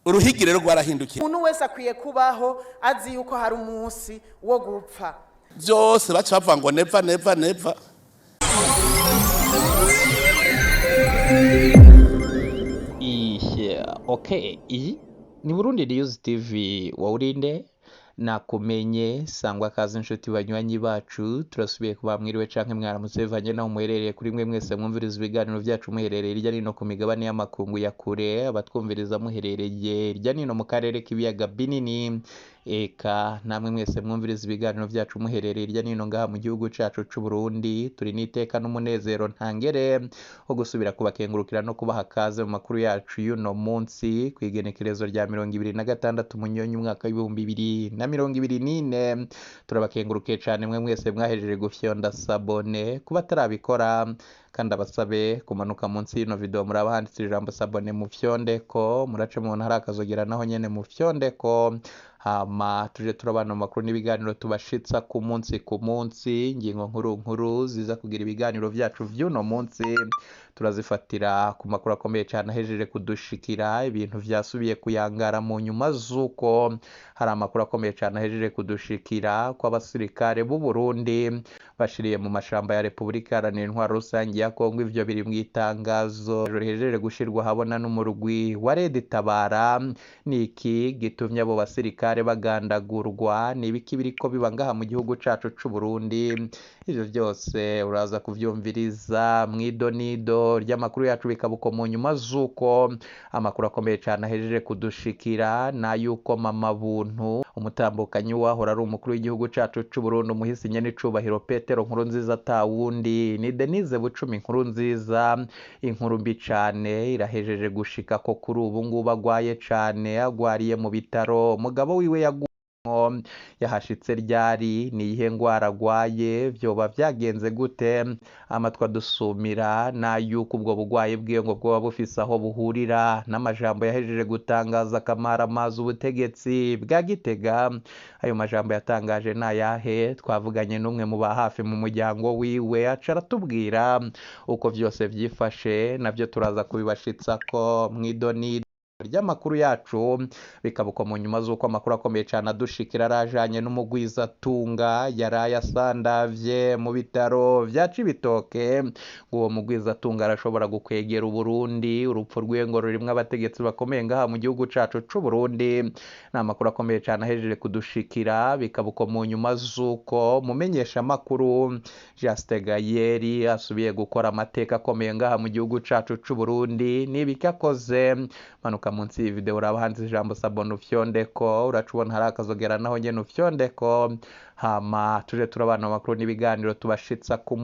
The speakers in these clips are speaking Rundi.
uruhigi rero rwarahindukiye. Umuntu wese akwiye kubaho azi yuko hari umunsi wo gupfa. Byose baca bavuga ngo neva. Okay, iyi ni Burundi News TV. Wawurinde nakumenye sangwa kazi inshuti banywanyi bacu, turasubiye kuba mwiriwe canke mwaramutse bivanye naho muherereye kuri mwe mwese mwumviriza ibiganiro byacu muherereye irya nino ku migabane y'amakungu ya kure, abatwumviriza muherereye irya nino mu karere k'ibiyaga binini, eka namwe mwese mwumviriza ibiganiro byacu muherereye irya nino ngaha mu gihugu cacu c'u Burundi. Turi niteka n'umunezero ntangere wo gusubira kubakengurukira no kubaha kaze mu makuru yacu y'uno munsi kwigenekerezo rya 2026 munyonyi umwaka w'2024. Turabakengurukiye cyane mwe mwese mwahejeje gufyonda sabone, kuba tarabikora kandi abasabe kumanuka munsi y'ino video muraba handitse ijambo sabone mu fyondeko, murace mu ntara akazogera naho nyene mu fyondeko. Hama tuje turabana mu makuru n'ibiganiro tubashitsa ku munsi ingingo nkuru ziza kugira ibiganiro byacu vy'uno munsi turazifatira ku makuru akomeye cyane ahejeje kudushikira, ibintu vyasubiye kuyangara mu nyuma zuko hari amakuru akomeye cyane ahejeje kudushikira ko abasirikare b'u Burundi bashiriye mu mashamba ya Republika Iharanira Intwaro Rusangi ya Kongo. Ivyo biri mu itangazo rihejeje gushirwa habona n'umurwi wa Red Tabara. Niki gitumye abo basirikare bagandagurwa, nibiki biriko bibangaha mu gihugu cacu c'u Burundi? Ivyo byose uraza kuvyumviriza mwidonido ry'amakuru yacu bikabuko mu nyuma zuko amakuru akomeye cyane ahejeje kudushikira na yuko Mama Buntu umutambukanyi wahora ari umukuru w'igihugu cacu c'u Burundi umuhisi nyene icubahiro Petero Nkurunziza tawundi ni Denise Bucumi Nkurunziza. Inkuru mbi cane irahejeje gushika ko kuri ubu ngubu agwaye cane, agwariye mu bitaro. Umugabo wiwe yahashitse ryari, ni ihe ngwara agwaye, vyoba vyagenze gute? Amatwa dusumira na yuko ubwo bugwaye bwiye ngo bwoba bufise aho buhurira n'amajambo yahejeje gutangaza Kamara amazi ubutegetsi bwa Gitega. Ayo majambo yatangaje nayahe? Twavuganye n'umwe mu ba hafi mu muryango wiwe aca aratubwira uko vyose vyifashe, navyo turaza kubibashitsa ko mwidoni ry'amakuru yacu bikabuko mu nyuma zuko amakuru akomeye cyane adushikira arajanye n'umugwiza tunga yaraye asandavye mu bitaro vya Cibitoke. Uwo mugwiza tunga arashobora gukwegera u Burundi, urupfu rwiwe ngo rurimwe abategetsi bakomeye ngaha mu gihugu cacu c'u Burundi. N'amakuru akomeye cyane ahejeje kudushikira bikabuko mu nyuma zuko mumenyesha makuru Juste Gayeri asubiye gukora amateka akomeye ngaha mu gihugu cacu c'u Burundi. Nibikakoze manuka munsi iyi video uraba handitse ijambo sabone ufyondeko, uracubona hari akazogera naho nyene ufyondeko. Hama tuje turabana amakuru n'ibiganiro tubashitsa ku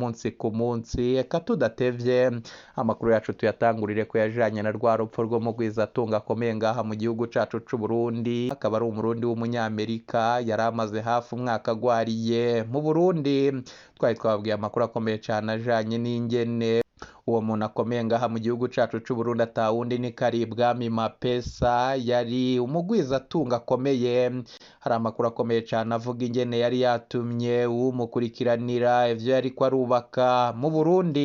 munsi eka tudatevye amakuru yacu tuyatangurire ko yajanye na rwa rupfu rwo mu Gwizatunga akomeye ngaha mu gihugu cacu c'u Burundi. Akaba ari umurundi w'umunyamerika yari amaze hafi umwaka agwariye mu Burundi. Twari twababwiye amakuru akomeye cyane ajanye n'ingene uwo muntu akomeye ngaha mu gihugu cacu c'u Burundi atawundi ni Karibwami Mapesa, yari umugwizatunga akomeye. Hari amakuru akomeye cyane avuga ingene yari yatumye umukurikiranira ivyo yariko arubaka mu Burundi.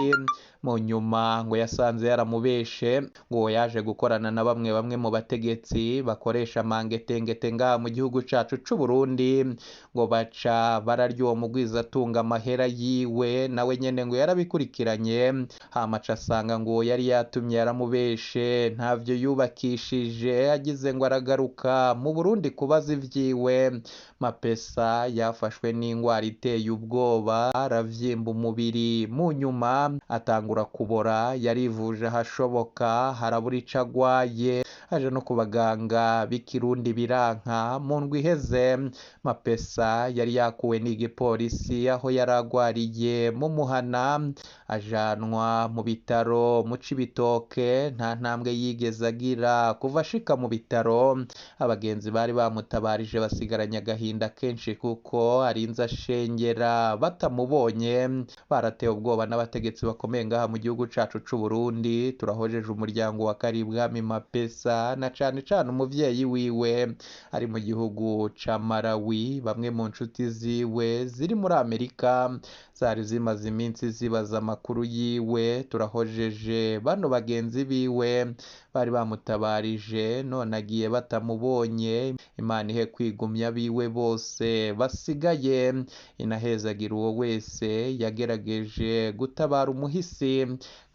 Mu nyuma ngo yasanze yaramubeshe, ngo yaje gukorana na bamwe mu bategetsi bakoresha mangetengete ngaha mu gihugu cacu c'u Burundi, ngo baca bararya uwo mugwizatunga amahera yiwe, nawe nyene ngo yarabikurikiranye. Hamaca asanga ngo yari yatumye yaramubeshe, ntavyo yubakishije, agize ngo aragaruka mu Burundi kubaza ivyiwe. Mapesa yafashwe n'ingwara iteye ubwoba, aravyimba umubiri, mu nyuma atangura kubora. Yarivuje ahashoboka harabura ico agwaye, aje no ku baganga b'ikirundi biranka. Mu ndwi iheze Mapesa yari yakuwe n'igipolisi aho yaragwariye mu muhana, ajanwa mu bitaro mu Cibitoke. Nta ntambwe yigeze agira kuva ashika mu bitaro. Abagenzi bari bamutabarije basigaranye agahinda kenshi kuko arinze ashengera batamubonye. Baratewe ubwoba n'abategetsi bakomeye ngaha mu gihugu cacu c'u Burundi. Turahojeje umuryango wa Karibwami Mapesa na cane cane umuvyeyi wiwe ari mu gihugu ca Malawi. Bamwe mu nshuti ziwe ziri muri Amerika zari zimaze iminsi zibaza amakuru yiwe. Turahojeje bano bagenzi biwe bari bamutabarije, none agiye batamubonye. Imana ihe kwigumya biwe bose basigaye, inahezagira uwo wese yagerageje gutabara umuhisi.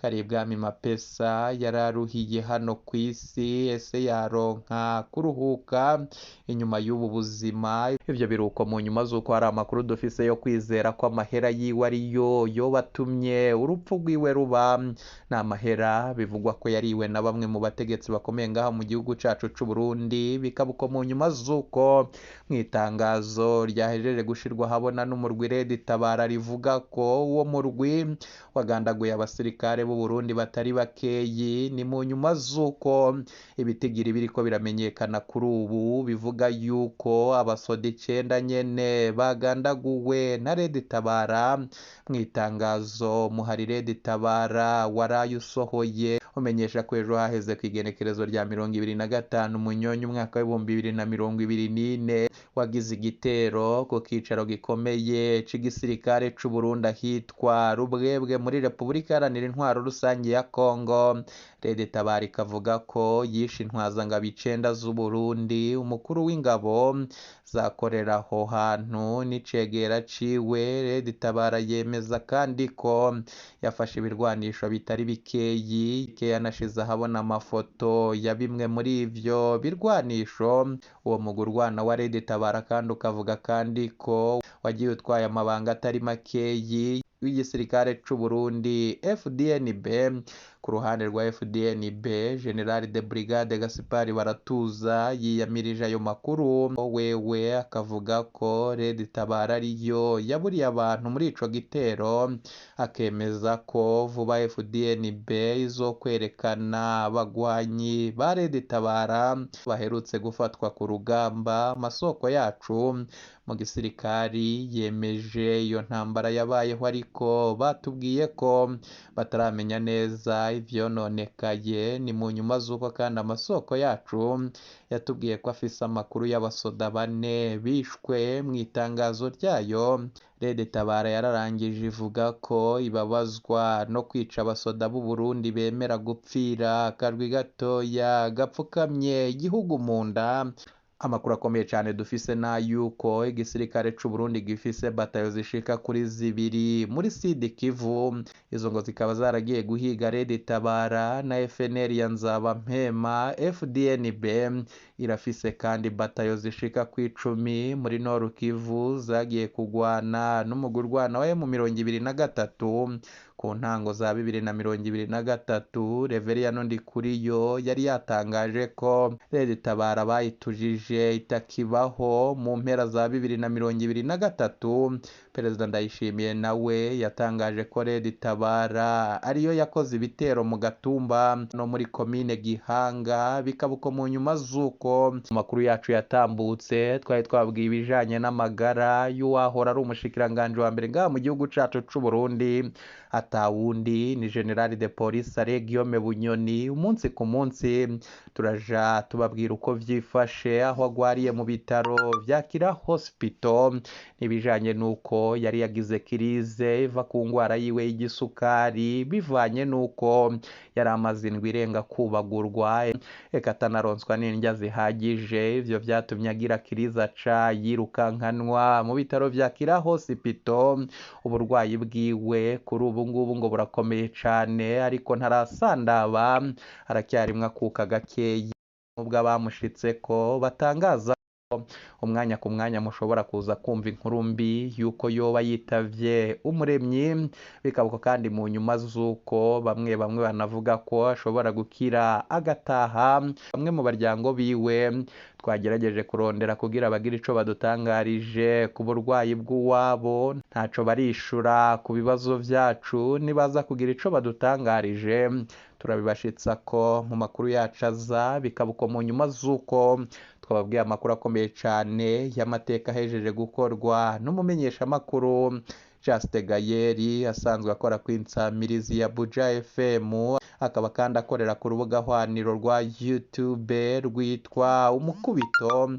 Karibwami Mapesa yararuhiye hano ku isi, ese yaronka kuruhuka inyuma y'ubu buzima? Ivyo biruko mu nyuma z'uko hari amakuru dufise yo kwizera ko amahera yiwe ariyo yobatumye urupfu rwiwe ruba. Ni amahera bivugwa ko yariwe na bamwe mu bategetsi bakomeye ngaha mu gihugu cacu c'u Burundi, bikabuko mu nyuma z'uko mw'itangazo ryahejeje gushirwa habona n'umurwi Red Tabara rivuga ko uwo murwi wagandaguye abasirikare b'u Burundi batari bakeyi. Ni mu nyuma z'uko ibitigiri biriko biramenyekana kuri ubu bivuga yuko abasoda 9 nyene bagandaguwe na Red Tabara. Mw'itangazo muhari Red Tabara waraye usohoye umenyesha ko ejo haheze kw'igenekerezo rya 25 Munyonyo umwaka w'2024 wagize igitero ku kicaro gikomeye c'igisirikare c'u Burundi ahitwa Rubwebwe muri Repubulika Iharanira Intwaro Rusange ya Kongo. Red Tabara ikavuga ko yishe intwazangabo 9 z'u Burundi. Umukuru w'ingabo zakorera aho hantu n'icegera ciwe. Red Tabara yemeza kandi ko yafashe ibirwanisho bitari bikeyi, yanashize ahabona amafoto ya bimwe muri ivyo birwanisho. Uwo mugurwana wa Red Tabara kandi ukavuga kandi ko wagiye utwaye amabanga atari makeyi w'igisirikare c'u Burundi FDNB. Ku ruhande rwa FDNB, General de Brigade Gaspard Baratuza yiyamirije ayo makuru. Wewe akavuga ko Red Tabara ariyo yaburiye abantu muri ico gitero, akemeza ko vuba FDNB izokwerekana abagwanyi ba Red Tabara baherutse gufatwa ku rugamba. Amasoko yacu mu gisirikari yemeje iyo ntambara yabayeho, ariko batubwiye ko bataramenya neza ivyononekaye. Ni mu nyuma z'uko kandi amasoko yacu yatubwiye ko afise amakuru y'abasoda 4 bishwe. Mw'itangazo ryayo Red Tabara yararangije ivuga ko ibabazwa no kwica abasoda b'u Burundi bemera gupfira akarwi gatoya gapfukamye igihugu mu nda. Amakuru akomeye cyane dufise na yuko igisirikare c'u Burundi gifise batayo zishika kuri 2 muri Sud Kivu. Izo ngo zikaba zaragiye guhiga Red Tabara na FNL ya Nzabampema. FDNB irafise kandi batayo zishika ku 10 muri Nord Kivu zagiye kugwana n'umugurwana wa M23 ku ntango za 2023. Reveriyano Ndikuriyo yari yatangaje ko Red Tabara bayitujije itakibaho mu mpera za 2023. Perezida Ndayishimiye nawe yatangaje ko Red Tabara ariyo yakoze ibitero mu Gatumba no muri komine Gihanga. Bikabuko mu nyuma z'uko amakuru yacu yatambutse twari twabwiye ibijanye n'amagara y'uwahora ari umushikiranganje wa mbere ngaha mu gihugu cacu c'u Burundi, atawundi ni General de Police Guillaume Bunyoni. Umunsi ku munsi turaja tubabwira uko vyifashe aho agwariye mu bitaro vya Kira Hospital, nibijanye nuko yari yagize kirize iva ku ngwara yiwe y'igisukari bivanye nuko yari amaze indwi irenga kubagurwa, eka atanaronswa n'indya zihagije. Ivyo vyatumye agira kirize aca yirukankanwa mu bitaro vya Kira Hospital. Uburwayi bwiwe kuri ubu ngubu ngo burakomeye cane, ariko ntarasandaba, aracyarimwe akuka gakeyi. Nubwo abamushitseko batangaza umwanya ku mwanya mushobora kuza kumva inkuru mbi yuko yoba yitavye umuremyi. Bikabuko kandi mu nyuma z'uko bamwe banavuga ko ashobora gukira agataha. Bamwe mu baryango biwe twagerageje kurondera kugira bagira ico badutangarije ku burwayi bw'uwabo, ntaco barishura ku bibazo vyacu. Nibaza kugira ico badutangarije turabibashitsa ko mu makuru yacu aza. Bikabuko mu nyuma z'uko twababwiye amakuru akomeye cyane y'amateka ahejeje gukorwa n'umumenyeshamakuru Juste Gayeri asanzwe akora kw'insamirizi ya Buja FM, akaba kandi akorera ku rubuga hwaniro rwa YouTube rwitwa Umukubito.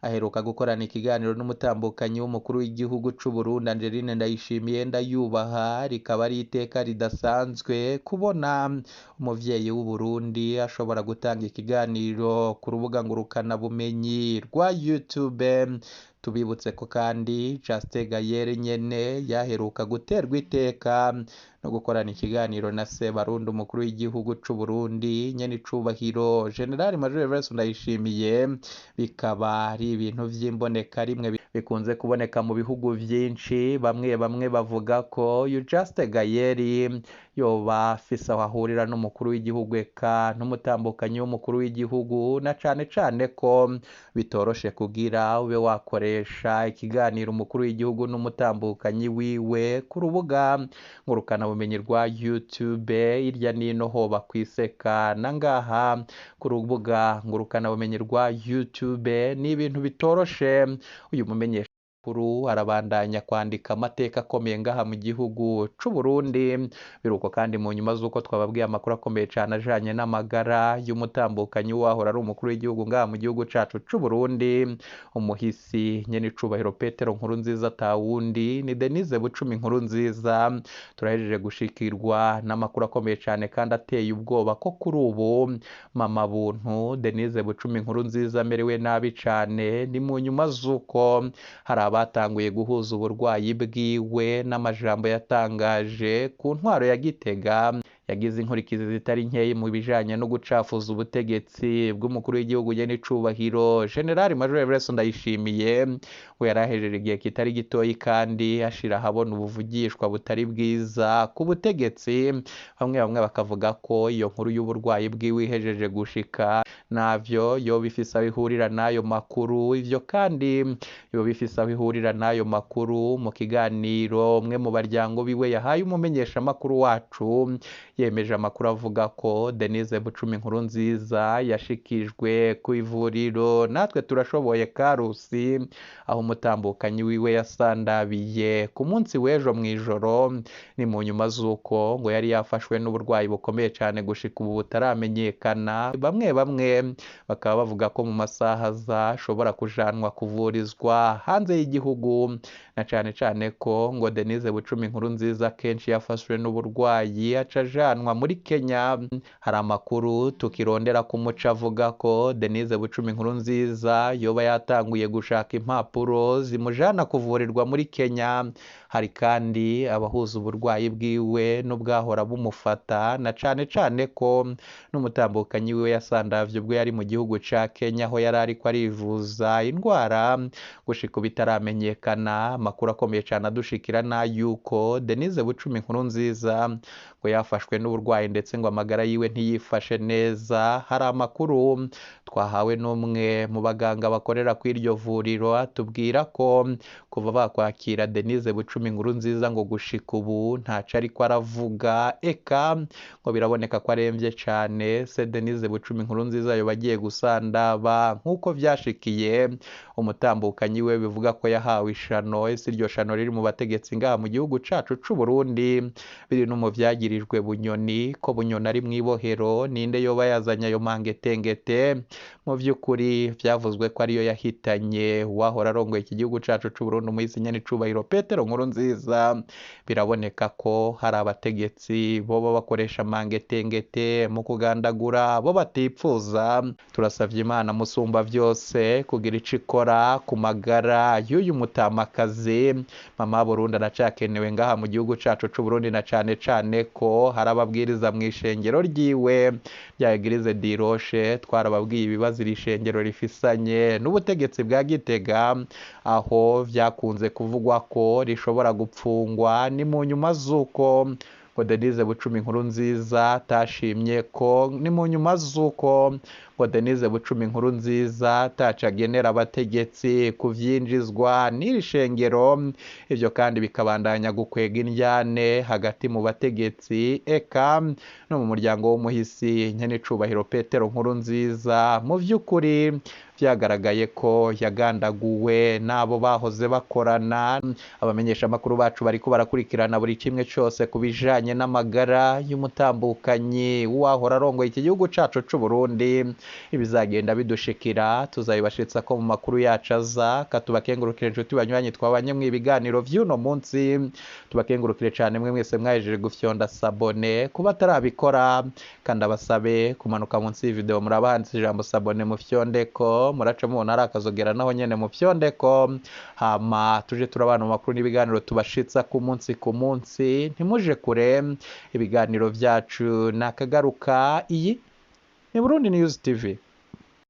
Aheruka gukorana ikiganiro n'umutambukanyi w'umukuru w'igihugu c'u Burundi Angeline Ndayishimiye Ndayubaha, rikaba ari iteka ridasanzwe kubona umuvyeyi w'u Burundi ashobora gutanga ikiganiro ku rubuga ngurukana bumenyi rwa YouTube. Tubibutse ko kandi Justin Gayere nyene yaheruka guterwa iteka no gukorana ikiganiro na Sebarundi umukuru w'igihugu c'u Burundi nyene icubahiro General Major Evariste Ndayishimiye. Bikaba ari ibintu vy'imboneka rimwe bikunze kuboneka mu bihugu vyinshi. Bamwe bavuga ko Justin Gayere yoba afise aho ahurira n'umukuru w'igihugu eka n'umutambukanyi w'umukuru w'igihugu, na cane cane ko bitoroshe kugira ube wakoresha ikiganiro umukuru w'igihugu n'umutambukanyi wiwe ku rubuga ngurukana bumenyi rwa YouTube irya nino hoba kwiseka na ngaha ku rubuga ngurukana bumenyi rwa YouTube. Ni ibintu bitoroshe. Uyu mumenyesha kuru arabandanya kwandika amateka akomeye ngaha mu gihugu c'u Burundi. Biruko kandi mu nyuma z'uko twababwiye amakuru akomeye cane ajanye n'amagara y'umutambukanyi wahora ari umukuru w'igihugu ngaha mu gihugu cacu c'u Burundi, umuhisi nyene icubahiro Petero Nkurunziza tawundi ni Denise Bucumi Nkurunziza. Turahejeje gushikirwa n'amakuru akomeye cane kandi ateye ubwoba ko kuri ubu mama buntu Denise Bucumi Nkurunziza amerewe nabi cane. Ni mu nyuma z'uko hari batanguye guhuza uburwayi bwiwe n'amajambo yatangaje ku ntwaro ya Gitega yagize inkurikizi zitari nkeyi mu bijanye no gucafuza ubutegetsi bw'umukuru w'igihugu nyene icubahiro General Major Evariste Ndayishimiye. We yarahejeje igihe kitari gitoyi kandi ashira habona ubuvugishwa butari bwiza ku butegetsi. Bamwe bakavuga ko iyo nkuru y'uburwayi bwiwe ihejeje gushika navyo yoba ifise aho ihurira n'ayo makuru. Ivyo kandi yoba ifise aho ihurira n'ayo makuru mu kiganiro umwe mu baryango biwe yahaye umumenyesha makuru wacu. Yemeje amakuru avuga ko Denise Bucumi Nkurunziza yashikijwe ku ivuriro Natwe Turashoboye Karusi, aho umutambukanyi wiwe yasandabiye ku munsi w'ejo mw'ijoro. Ni mu nyuma z'uko ngo yari yafashwe n'uburwayi bukomeye cane gushika ubu butaramenyekana. Bamwe bakaba bavuga ko mu masaha aza ashobora kujanwa kuvurizwa hanze y'igihugu, na cane cane ko ngo Denise Bucumi Nkurunziza kenshi yafashwe n'uburwayi acajanwa muri Kenya. Hari amakuru tukirondera kumuca avuga ko Denise Bucumi Nkurunziza yoba yatanguye gushaka impapuro zimujana kuvurirwa muri Kenya. Hari kandi abahuza uburwayi bwiwe n'ubwahora bumufata, na cane cane ko n'umutambukanyi wiwe yasandavye ubwo yari mu gihugu ca Kenya aho yari ariko arivuza indwara. Gushika bitaramenyekana, amakuru akomeye cane adushikira n'ayuko Denise Bucumi Nkurunziza ngo yafashwe n'uburwayi ndetse ngo amagara yiwe ntiyifashe neza. Hari amakuru twahawe n'umwe mu baganga bakorera ku iryo vuriro atubwira ko kuva bakwakira Denise Bucumi Nkurunziza ngo gushika ubu ntaco ariko aravuga, eka ngo biraboneka ko aremvye cane. Se Denise Bucumi Nkurunziza yoba agiye gusandaba nk'uko vyashikiye umutambukanyi we bivuga ko yahawe ishano. Ese iryo shano riri mu bategetsi ngaha mu gihugu cacu c'u Burundi biri no mu vyagirijwe Bunyoni, ko Bunyoni ari mw'ibohero. Ninde yoba yazanye ayo mangetengete? Mu vy'ukuri vyavuzwe ko ariyo yahitanye wahora arongoye iki gihugu cacu c'u Burundi umuhisi nyene icubahiro Petero Nkurunziza. Biraboneka ko hari abategetsi boba bakoresha mangetengete mu kugandagura bo batipfuza. Turasavye Imana musumba vyose kugira ico ikora ku magara y'uyu mutamakazi. Mama Burundi aracakenewe ngaha mu gihugu cacu c'u Burundi, na cane cane ko hari ababwiriza mw'ishengero ryiwe rya Eglise di Roche. Twarababwiye ibibazo iri shengero rifisanye n'ubutegetsi bwa Gitega, aho vyakunze kuvugwa ko rishobora gupfungwa. Ni mu nyuma z'uko ngo Denise Bucumi Nkurunziza tashimye ko, ni mu nyuma z'uko ngo Denise Bucumi Nkurunziza tacagenera abategetsi kuvyinjizwa n'iri shengero. Ivyo kandi bikabandanya gukwega indyane hagati mu bategetsi eka no mu muryango w'umuhisi nyene icubahiro Petero Nkurunziza. Mu vy'ukuri vyagaragaye ko yagandaguwe n'abo bahoze bakorana. Abamenyesha makuru bacu bariko barakurikirana buri kimwe cyose kubijanye n'amagara y'umutambukanyi wahora arongoye iki gihugu cacu c'u Burundi. Ibizagenda bidushikira tuzabibashitsa ko mu makuru yacu aza. Katubakengurukire inshuti banywanyi twabanye mu ibiganiro vy'uno munsi. Tubakengurukire cyane mwe mwese mwahejeje gufyonda sabone kuba atarabikora, kandi abasabe kumanuka munsi y'video murabahanditse ijambo sabone mu fyondeko, muraca mubona ari akazogera naho nyene mu fyondeko. Hama tuje turabana mu makuru n'ibiganiro tubashitsa ku munsi ntimuje kure. Ibiganiro vyacu nakagaruka. Iyi ni Burundi News TV.